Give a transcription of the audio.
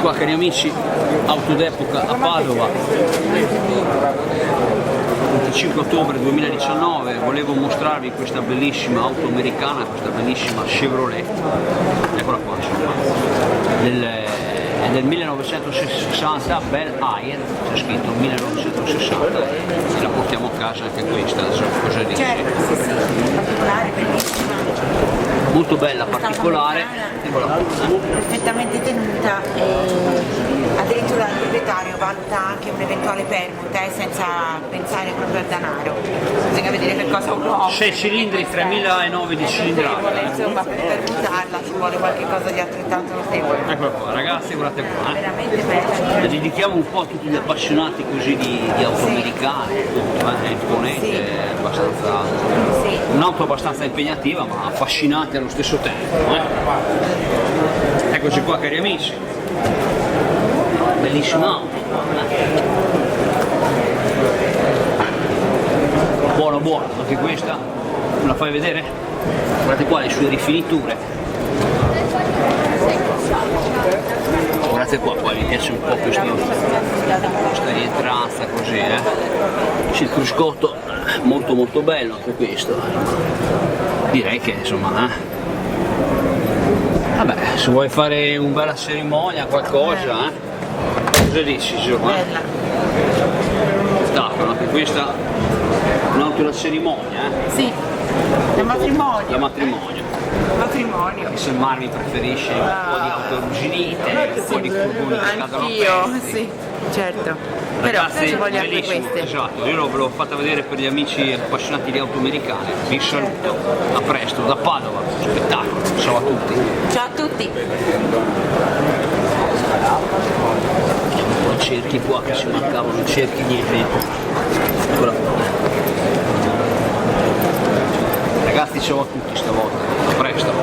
qua cari amici, auto d'epoca a Padova, 25 ottobre 2019, volevo mostrarvi questa bellissima auto americana, questa bellissima Chevrolet, eccola qua, è del 1960, Bel Air, c'è scritto 1960, e la portiamo a casa anche questa, adesso cosa dici? Certo, sì, sì, particolare, bellissima. Molto bella, particolare, perfettamente tenuta e addirittura il proprietario valuta anche un'eventuale permuta senza pensare proprio al denaro, bisogna vedere che cosa uno offre. 6 cilindri, 3009 di cilindrata. Insomma, per permutarla ci vuole qualche cosa di altrettanto notevole. Eccola qua ragazzi, guardate qua. Veramente bella. La dedichiamo un po' a tutti gli appassionati così di auto americane, è imponente, Sì. è abbastanza, Sì. un'auto abbastanza impegnativa ma affascinante allo stesso tempo. Eccoci qua cari amici, bellissima auto. Buona buona, anche questa, me la fai vedere? Guardate qua le sue rifiniture. Guardate qua, poi mi piace un po' questa rientranza così, il cruscotto molto molto bello anche questo. Direi che insomma, vabbè, se vuoi fare una bella cerimonia, qualcosa, cosa dici Giovanni? Bella. Stacco, anche questa un'auto da cerimonia, Sì, da matrimonio. da matrimonio. Matrimonio. Se Marmi preferisce un po' di auto arrugginite, un po' di furgoni che scadono a Anch'io, pezzi. sì, certo. Ragazzi, Però ci vogliono anche bellissimo, queste. esatto, io ve l'ho fatta vedere per gli amici appassionati di auto americane. Vi saluto, a presto, da Padova, spettacolo, ciao a tutti. Ciao a tutti. Un po' i cerchi qua che ci mancavano, i cerchi niente. Eccola qua. Ragazzi, ciao a tutti stavolta, a presto.